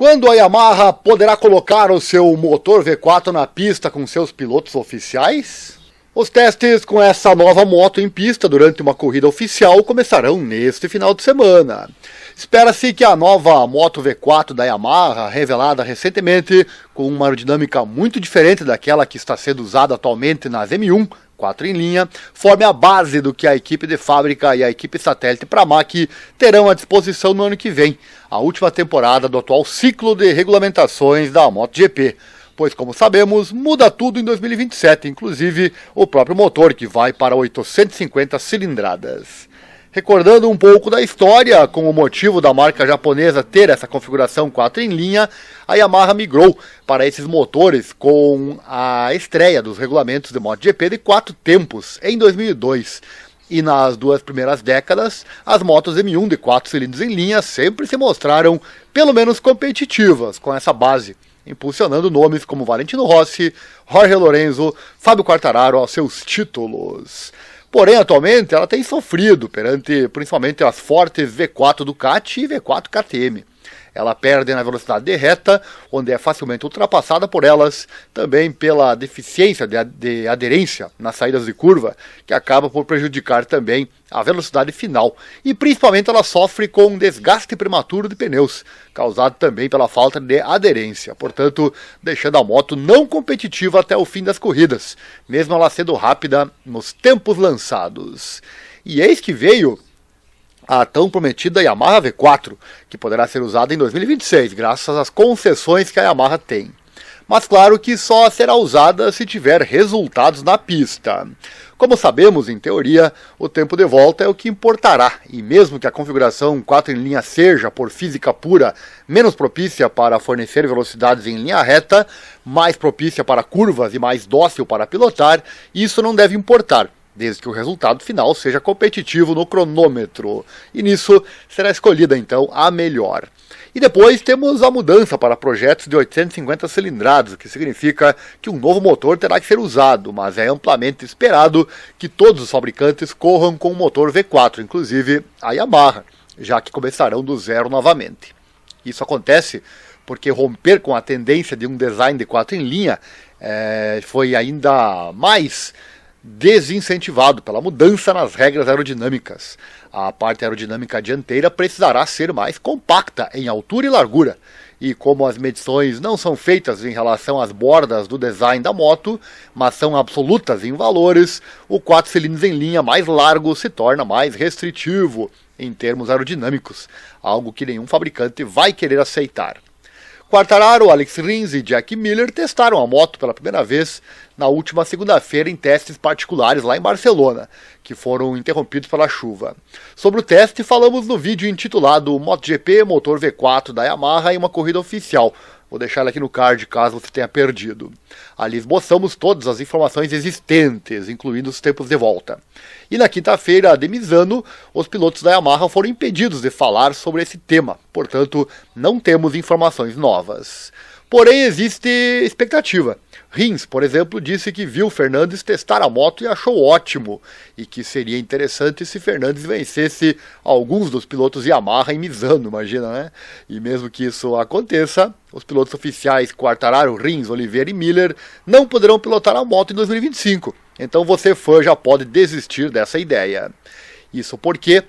Quando a Yamaha poderá colocar o seu motor V4 na pista com seus pilotos oficiais? Os testes com essa nova moto em pista durante uma corrida oficial começarão neste final de semana. Espera-se que a nova moto V4 da Yamaha, revelada recentemente com uma aerodinâmica muito diferente daquela que está sendo usada atualmente nas M1, 4 em linha, forme a base do que a equipe de fábrica e a equipe satélite Pramac terão à disposição no ano que vem, a última temporada do atual ciclo de regulamentações da MotoGP. Pois, como sabemos, muda tudo em 2027, inclusive o próprio motor, que vai para 850 cilindradas. Recordando um pouco da história, com o motivo da marca japonesa ter essa configuração 4 em linha, a Yamaha migrou para esses motores com a estreia dos regulamentos de MotoGP de 4 tempos, em 2002. E nas duas primeiras décadas, as motos M1 de 4 cilindros em linha sempre se mostraram pelo menos competitivas com essa base, impulsionando nomes como Valentino Rossi, Jorge Lorenzo, Fábio Quartararo aos seus títulos. Porém, atualmente, ela tem sofrido perante principalmente as fortes V4 Ducati e V4 KTM. Ela perde na velocidade de reta, onde é facilmente ultrapassada por elas, também pela deficiência de aderência nas saídas de curva, que acaba por prejudicar também a velocidade final. E principalmente ela sofre com um desgaste prematuro de pneus, causado também pela falta de aderência, portanto, deixando a moto não competitiva até o fim das corridas, mesmo ela sendo rápida nos tempos lançados. E eis que veio a tão prometida Yamaha V4, que poderá ser usada em 2026, graças às concessões que a Yamaha tem. Mas claro que só será usada se tiver resultados na pista. Como sabemos, em teoria, o tempo de volta é o que importará, e mesmo que a configuração 4 em linha seja, por física pura, menos propícia para fornecer velocidades em linha reta, mais propícia para curvas e mais dócil para pilotar, isso não deve importar, desde que o resultado final seja competitivo no cronômetro. E nisso será escolhida então a melhor. E depois temos a mudança para projetos de 850 cilindradas, o que significa que um novo motor terá que ser usado, mas é amplamente esperado que todos os fabricantes corram com o motor V4, inclusive a Yamaha, já que começarão do zero novamente. Isso acontece porque romper com a tendência de um design de 4 em linha foi ainda mais desincentivado pela mudança nas regras aerodinâmicas. A parte aerodinâmica dianteira precisará ser mais compacta em altura e largura, e como as medições não são feitas em relação às bordas do design da moto, mas são absolutas em valores, o 4 cilindros em linha mais largo se torna mais restritivo em termos aerodinâmicos, algo que nenhum fabricante vai querer aceitar. Quartararo, Alex Rins e Jack Miller testaram a moto pela primeira vez na última segunda-feira em testes particulares lá em Barcelona, que foram interrompidos pela chuva. Sobre o teste, falamos no vídeo intitulado MotoGP Motor V4 da Yamaha em uma corrida oficial. Vou deixar ele aqui no card caso você tenha perdido. Ali esboçamos todas as informações existentes, incluindo os tempos de volta. E na quinta-feira de Misano, os pilotos da Yamaha foram impedidos de falar sobre esse tema, portanto, não temos informações novas. Porém, existe expectativa. Rins, por exemplo, disse que viu Fernandes testar a moto e achou ótimo, e que seria interessante se Fernandes vencesse alguns dos pilotos Yamaha em Misano, imagina, né? E mesmo que isso aconteça, os pilotos oficiais Quartararo, Rins, Oliveira e Miller não poderão pilotar a moto em 2025, então você fã já pode desistir dessa ideia. Isso porque,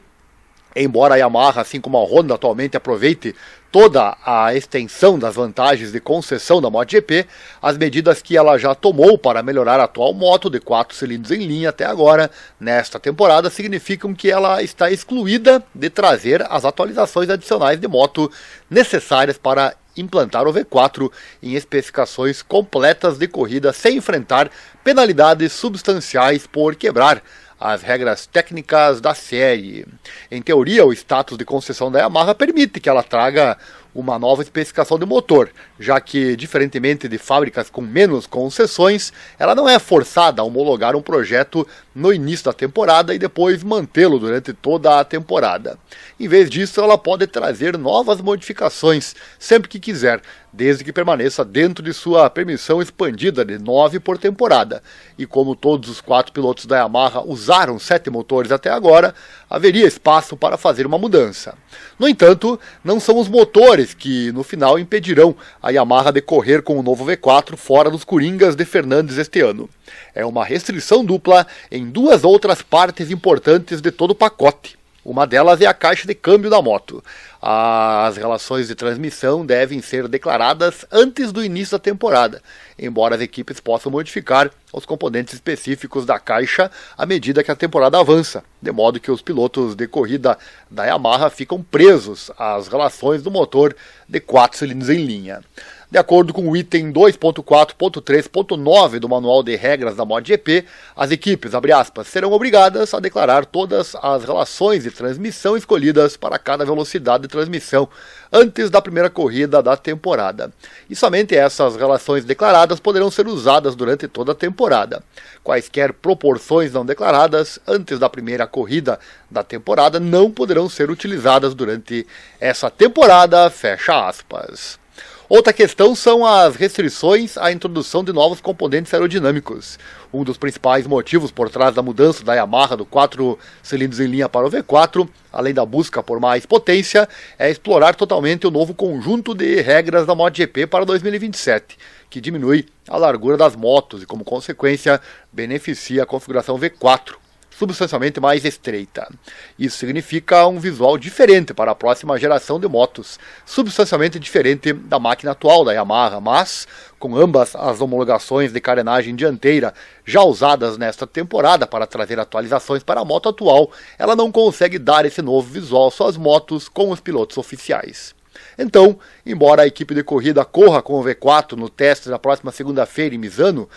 embora a Yamaha, assim como a Honda atualmente, aproveite toda a extensão das vantagens de concessão da MotoGP, as medidas que ela já tomou para melhorar a atual moto de 4 cilindros em linha até agora, nesta temporada, significam que ela está excluída de trazer as atualizações adicionais de moto necessárias para implantar o V4 em especificações completas de corrida sem enfrentar penalidades substanciais por quebrar as regras técnicas da série. Em teoria, o status de concessão da Yamaha permite que ela traga uma nova especificação de motor, já que, diferentemente de fábricas com menos concessões, ela não é forçada a homologar um projeto no início da temporada e depois mantê-lo durante toda a temporada. Em vez disso, ela pode trazer novas modificações sempre que quiser, desde que permaneça dentro de sua permissão expandida de 9 por temporada. E como todos os 4 pilotos da Yamaha usaram 7 motores até agora, haveria espaço para fazer uma mudança. No entanto, não são os motores fatores que no final impedirão a Yamaha de correr com o novo V4 fora dos Coringas de Fernandes este ano. É uma restrição dupla em duas outras partes importantes de todo o pacote. Uma delas é a caixa de câmbio da moto. As relações de transmissão devem ser declaradas antes do início da temporada, embora as equipes possam modificar os componentes específicos da caixa à medida que a temporada avança, de modo que os pilotos de corrida da Yamaha ficam presos às relações do motor de 4 cilindros em linha. De acordo com o item 2.4.3.9 do Manual de Regras da MotoGP, as equipes, abre aspas, serão obrigadas a declarar todas as relações de transmissão escolhidas para cada velocidade de transmissão antes da primeira corrida da temporada. E somente essas relações declaradas poderão ser usadas durante toda a temporada. Quaisquer proporções não declaradas antes da primeira corrida da temporada não poderão ser utilizadas durante essa temporada, fecha aspas. Outra questão são as restrições à introdução de novos componentes aerodinâmicos. Um dos principais motivos por trás da mudança da Yamaha do 4 cilindros em linha para o V4, além da busca por mais potência, é explorar totalmente o novo conjunto de regras da MotoGP para 2027, que diminui a largura das motos e, como consequência, beneficia a configuração V4. Substancialmente mais estreita. Isso significa um visual diferente para a próxima geração de motos, substancialmente diferente da máquina atual da Yamaha, mas, com ambas as homologações de carenagem dianteira já usadas nesta temporada para trazer atualizações para a moto atual, ela não consegue dar esse novo visual às suas motos com os pilotos oficiais. Então, embora a equipe de corrida corra com o V4 no teste da próxima segunda-feira em Misano,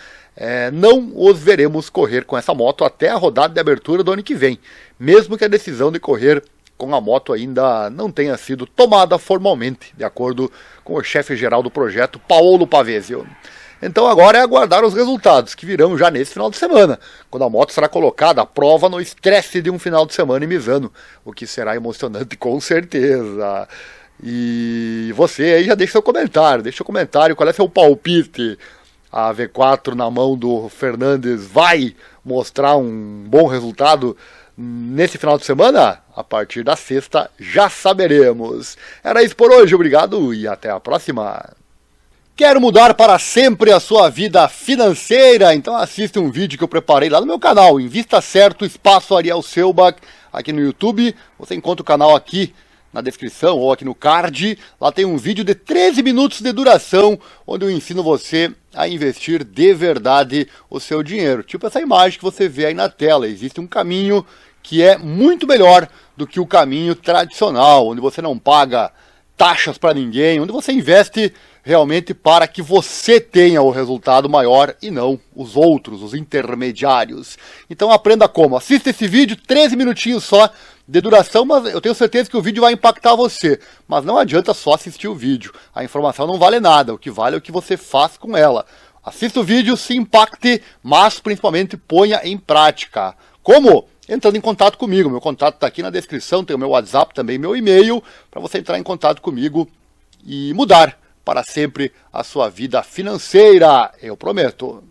não os veremos correr com essa moto até a rodada de abertura do ano que vem, mesmo que a decisão de correr com a moto ainda não tenha sido tomada formalmente, de acordo com o chefe-geral do projeto, Paolo Pavezio. Então agora é aguardar os resultados, que virão já nesse final de semana, quando a moto será colocada à prova no estresse de um final de semana em Misano, o que será emocionante com certeza. E você aí já deixa seu comentário, qual é seu palpite? A V4 na mão do Fernandes vai mostrar um bom resultado nesse final de semana? A partir da sexta já saberemos. Era isso por hoje, obrigado e até a próxima. Quer mudar para sempre a sua vida financeira? Então assista um vídeo que eu preparei lá no meu canal, Invista Certo, Espaço Ariel Selbach, aqui no YouTube. Você encontra o canal aqui na descrição ou aqui no card. Lá tem um vídeo de 13 minutos de duração, onde eu ensino você a investir de verdade o seu dinheiro. Tipo essa imagem que você vê aí na tela. Existe um caminho que é muito melhor do que o caminho tradicional, onde você não paga taxas para ninguém, onde você investe realmente para que você tenha o resultado maior e não os outros, os intermediários. Então aprenda como. Assista esse vídeo, 13 minutinhos só de duração, mas eu tenho certeza que o vídeo vai impactar você. Mas não adianta só assistir o vídeo. A informação não vale nada, o que vale é o que você faz com ela. Assista o vídeo, se impacte, mas principalmente ponha em prática. Como? Entrando em contato comigo. Meu contato está aqui na descrição, tem o meu WhatsApp também, meu e-mail, para você entrar em contato comigo e mudar para sempre a sua vida financeira, eu prometo.